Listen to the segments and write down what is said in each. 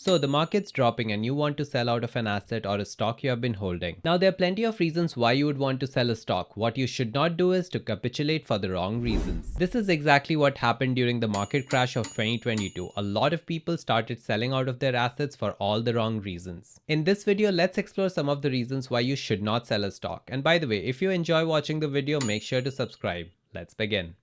So the market's dropping and you want to sell out of an asset or a stock you have been holding. Now there are plenty of reasons why you would want to sell a stock. What you should not do is to capitulate for the wrong reasons. This is exactly what happened during the market crash of 2022. A lot of people started selling out of their assets for all the wrong reasons. In this video, let's explore some of the reasons why you should not sell a stock. And by the way, if you enjoy watching the video, make sure to subscribe. Let's begin.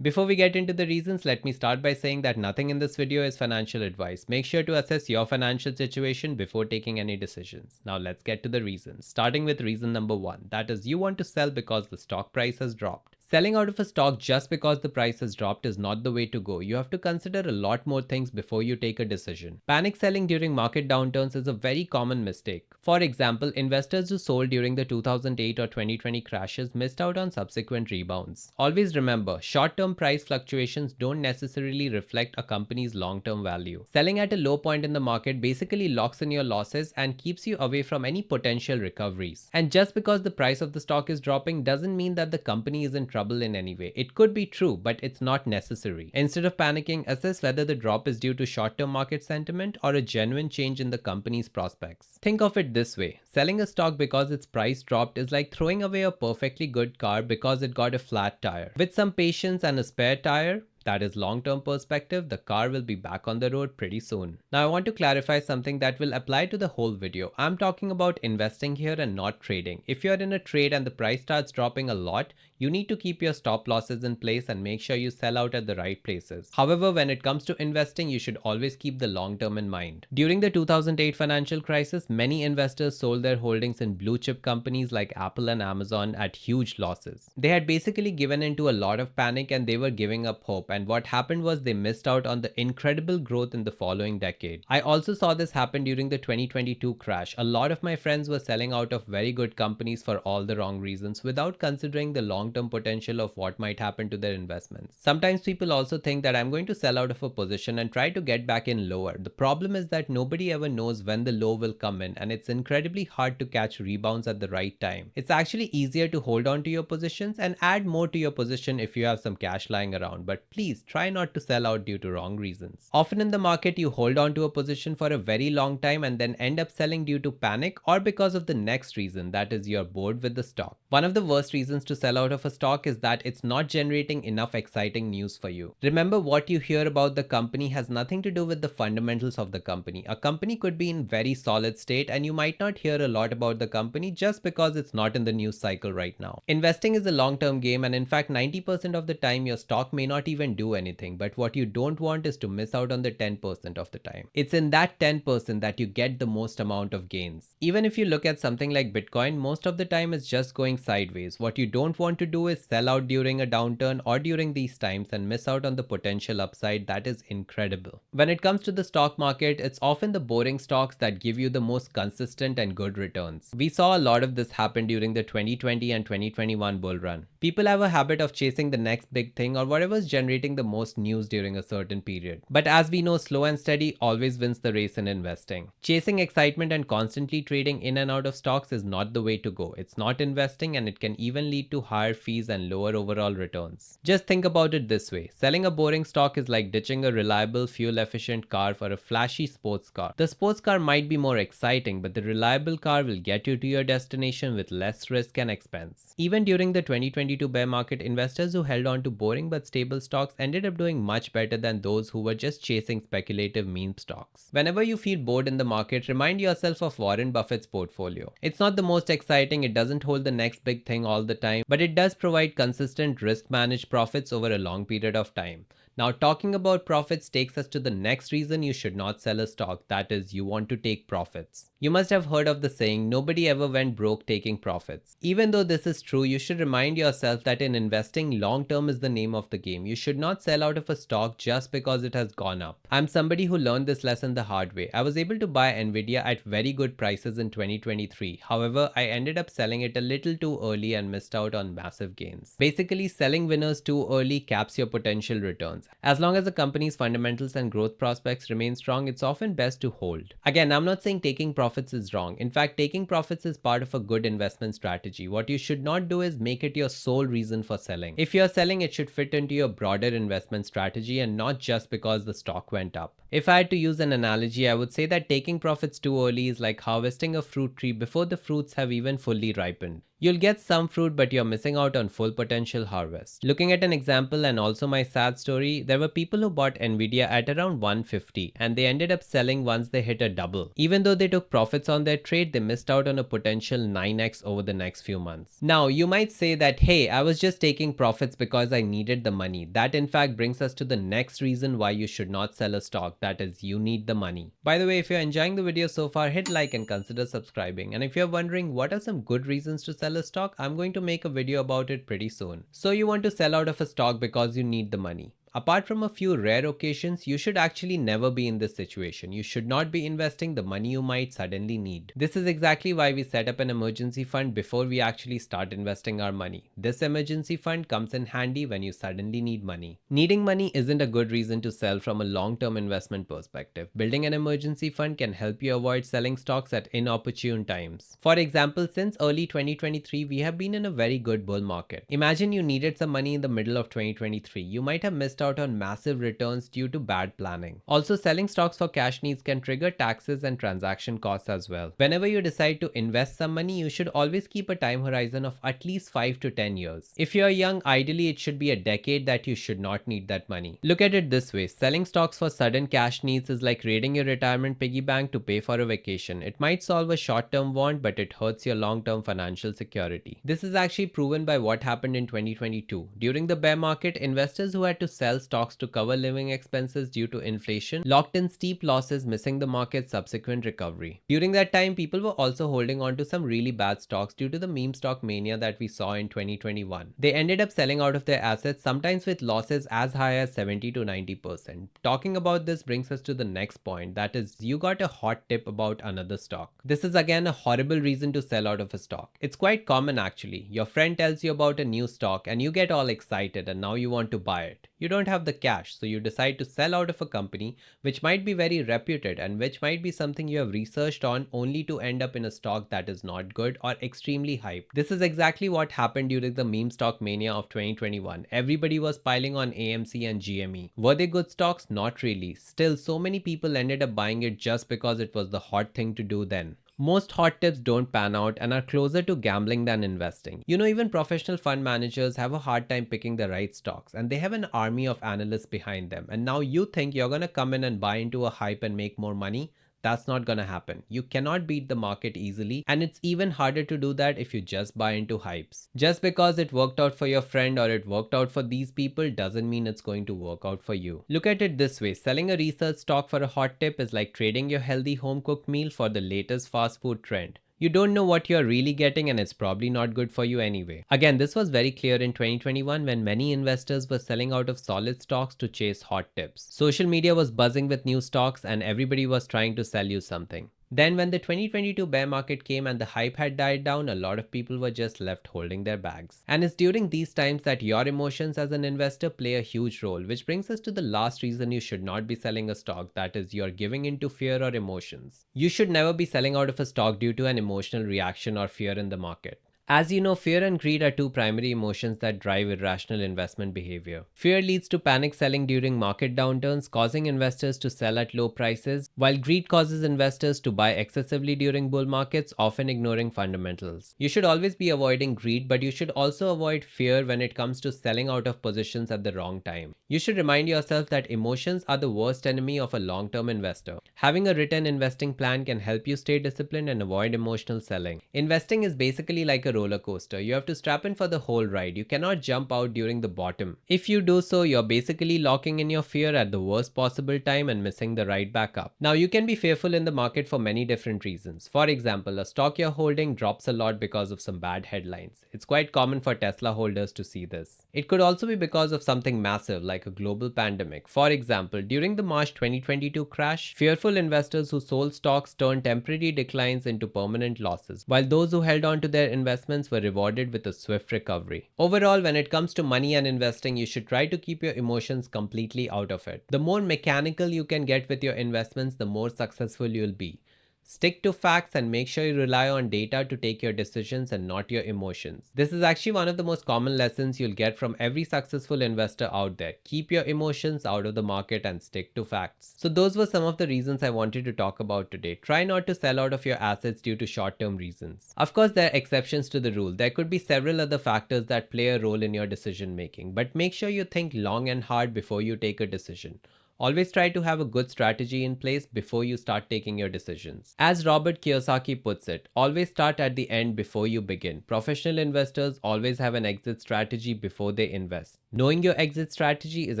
Before we get into the reasons, let me start by saying that nothing in this video is financial advice. Make sure to assess your financial situation before taking any decisions. Now let's get to the reasons. Starting with reason number 1, that is you want to sell because the stock price has dropped. Selling out of a stock just because the price has dropped is not the way to go. You have to consider a lot more things before you take a decision. Panic selling during market downturns is a very common mistake. For example, investors who sold during the 2008 or 2020 crashes missed out on subsequent rebounds. Always remember, short-term price fluctuations don't necessarily reflect a company's long-term value. Selling at a low point in the market basically locks in your losses and keeps you away from any potential recoveries. And just because the price of the stock is dropping doesn't mean that the company is in trouble in any way. It could be true, but it's not necessary. Instead of panicking, assess whether the drop is due to short-term market sentiment or a genuine change in the company's prospects. Think of it this way. Selling a stock because its price dropped is like throwing away a perfectly good car because it got a flat tire. With some patience and a spare tire, that is long-term perspective, the car will be back on the road pretty soon. Now I want to clarify something that will apply to the whole video. I'm talking about investing here and not trading. If you're in a trade and the price starts dropping a lot, you need to keep your stop losses in place and make sure you sell out at the right places. However, when it comes to investing, you should always keep the long term in mind. During the 2008 financial crisis, many investors sold their holdings in blue chip companies like Apple and Amazon at huge losses. They had basically given into a lot of panic and they were giving up hope, and what happened was they missed out on the incredible growth in the following decade. I also saw this happen during the 2022 crash. A lot of my friends were selling out of very good companies for all the wrong reasons without considering the long-term potential of what might happen to their investments. Sometimes people also think that I'm going to sell out of a position and try to get back in lower. The problem is that nobody ever knows when the low will come in, and it's incredibly hard to catch rebounds at the right time. It's actually easier to hold on to your positions and add more to your position if you have some cash lying around, but please try not to sell out due to wrong reasons. Often in the market, you hold on to a position for a very long time and then end up selling due to panic or because of the next reason, that is you're bored with the stock. One of the worst reasons to sell out of a stock is that it's not generating enough exciting news for you. Remember, what you hear about the company has nothing to do with the fundamentals of the company. A company could be in very solid state and you might not hear a lot about the company just because it's not in the news cycle right now. Investing is a long-term game, and in fact 90% of the time your stock may not even do anything, but what you don't want is to miss out on the 10% of the time. It's in that 10% that you get the most amount of gains. Even if you look at something like Bitcoin, most of the time it's just going sideways. What you don't want to do is sell out during a downturn or during these times and miss out on the potential upside that is incredible. When it comes to the stock market, it's often the boring stocks that give you the most consistent and good returns. We saw a lot of this happen during the 2020 and 2021 bull run. People have a habit of chasing the next big thing or whatever is generating the most news during a certain period. But as we know, slow and steady always wins the race in investing. Chasing excitement and constantly trading in and out of stocks is not the way to go. It's not investing, and it can even lead to higher fees and lower overall returns. Just think about it this way. Selling a boring stock is like ditching a reliable, fuel-efficient car for a flashy sports car. The sports car might be more exciting, but the reliable car will get you to your destination with less risk and expense. Even during the 2022 bear market, investors who held on to boring but stable stocks ended up doing much better than those who were just chasing speculative meme stocks. Whenever you feel bored in the market, remind yourself of Warren Buffett's portfolio. It's not the most exciting, it doesn't hold the next big thing all the time, but it does provide consistent risk-managed profits over a long period of time. Now, talking about profits takes us to the next reason you should not sell a stock, that is, you want to take profits. You must have heard of the saying, nobody ever went broke taking profits. Even though this is true, you should remind yourself that in investing, long term is the name of the game. You should not sell out of a stock just because it has gone up. I'm somebody who learned this lesson the hard way. I was able to buy Nvidia at very good prices in 2023. However, I ended up selling it a little too early and missed out on massive gains. Basically, selling winners too early caps your potential returns. months. As long as the company's fundamentals and growth prospects remain strong, it's often best to hold. Again, I'm not saying taking profits is wrong. In fact, taking profits is part of a good investment strategy. What you should not do is make it your sole reason for selling. If you're selling, it should fit into your broader investment strategy and not just because the stock went up. If I had to use an analogy, I would say that taking profits too early is like harvesting a fruit tree before the fruits have even fully ripened. You'll get some fruit, but you're missing out on full potential harvest. Looking at an example and also my sad story, there were people who bought Nvidia at around 150 and they ended up selling once they hit a double. Even though they took profits on their trade, they missed out on a potential 9x over the next few months. Now, you might say that, hey, I was just taking profits because I needed the money. That in fact brings us to the next reason why you should not sell a stock, that is, you need the money. By the way, if you're enjoying the video so far, hit like and consider subscribing. And if you're wondering what are some good reasons to sell a stock, I'm going to make a video about it pretty soon. So you want to sell out of a stock because you need the money. Apart from a few rare occasions, you should actually never be in this situation. You should not be investing the money you might suddenly need. This is exactly why we set up an emergency fund before we actually start investing our money. This emergency fund comes in handy when you suddenly need money. Needing money isn't a good reason to sell from a long-term investment perspective. Building an emergency fund can help you avoid selling stocks at inopportune times. For example, since early 2023, we have been in a very good bull market. Imagine you needed some money in the middle of 2023. You might have missed out on massive returns due to bad planning. Also, selling stocks for cash needs can trigger taxes and transaction costs as well. Whenever you decide to invest some money, you should always keep a time horizon of at least 5 to 10 years. If you're young, ideally it should be a decade that you should not need that money. Look at it this way, selling stocks for sudden cash needs is like raiding your retirement piggy bank to pay for a vacation. It might solve a short-term want, but it hurts your long-term financial security. This is actually proven by what happened in 2022. During the bear market, investors who had to sell stocks to cover living expenses due to inflation locked in steep losses, missing the market's subsequent recovery. During that time, people were also holding on to some really bad stocks due to the meme stock mania that we saw in 2021. They ended up selling out of their assets, sometimes with losses as high as 70 to 90%. Talking about this brings us to the next point, that is, you got a hot tip about another stock. This is again a horrible reason to sell out of a stock. It's quite common actually. Your friend tells you about a new stock and you get all excited and now you want to buy it. You don't have the cash, so you decide to sell out of a company which might be very reputed and which might be something you have researched on, only to end up in a stock that is not good or extremely hyped. This is exactly what happened during the meme stock mania of 2021. Everybody was piling on AMC and GME. Were they good stocks? Not really. Still, so many people ended up buying it just because it was the hot thing to do then. Most hot tips don't pan out and are closer to gambling than investing. You know, even professional fund managers have a hard time picking the right stocks, and they have an army of analysts behind them. And now you think you're gonna come in and buy into a hype and make more money? That's not gonna happen. You cannot beat the market easily, and it's even harder to do that if you just buy into hypes. Just because it worked out for your friend or it worked out for these people doesn't mean it's going to work out for you. Look at it this way, selling a research stock for a hot tip is like trading your healthy home cooked meal for the latest fast food trend. You don't know what you're really getting and it's probably not good for you anyway. Again, this was very clear in 2021 when many investors were selling out of solid stocks to chase hot tips. Social media was buzzing with new stocks and everybody was trying to sell you something. Then when the 2022 bear market came and the hype had died down, a lot of people were just left holding their bags. And it's during these times that your emotions as an investor play a huge role, which brings us to the last reason you should not be selling a stock, that is, you're giving into fear or emotions. You should never be selling out of a stock due to an emotional reaction or fear in the market. As you know, fear and greed are two primary emotions that drive irrational investment behavior. Fear leads to panic selling during market downturns, causing investors to sell at low prices, while greed causes investors to buy excessively during bull markets, often ignoring fundamentals. You should always be avoiding greed, but you should also avoid fear when it comes to selling out of positions at the wrong time. You should remind yourself that emotions are the worst enemy of a long-term investor. Having a written investing plan can help you stay disciplined and avoid emotional selling. Investing is basically like a roller coaster. You have to strap in for the whole ride. You cannot jump out during the bottom. If you do so, you're basically locking in your fear at the worst possible time and missing the ride back up. Now, you can be fearful in the market for many different reasons. For example, a stock you're holding drops a lot because of some bad headlines. It's quite common for Tesla holders to see this. It could also be because of something massive like a global pandemic. For example, during the March 2022 crash, fearful investors who sold stocks turned temporary declines into permanent losses, while those who held on to their investments investments were rewarded with a swift recovery. Overall, when it comes to money and investing, you should try to keep your emotions completely out of it. The more mechanical you can get with your investments, the more successful you'll be. Stick to facts and make sure you rely on data to take your decisions and not your emotions. This is actually one of the most common lessons you'll get from every successful investor out there. Keep your emotions out of the market and stick to facts. So those were some of the reasons I wanted to talk about today. Try not to sell out of your assets due to short-term reasons. Of course, there are exceptions to the rule. There could be several other factors that play a role in your decision making, but make sure you think long and hard before you take a decision. Always try to have a good strategy in place before you start taking your decisions. As Robert Kiyosaki puts it, always start at the end before you begin. Professional investors always have an exit strategy before they invest. Knowing your exit strategy is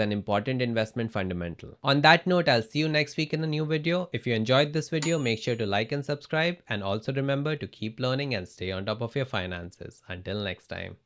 an important investment fundamental. On that note, I'll see you next week in a new video. If you enjoyed this video, make sure to like and subscribe, and also remember to keep learning and stay on top of your finances. Until next time.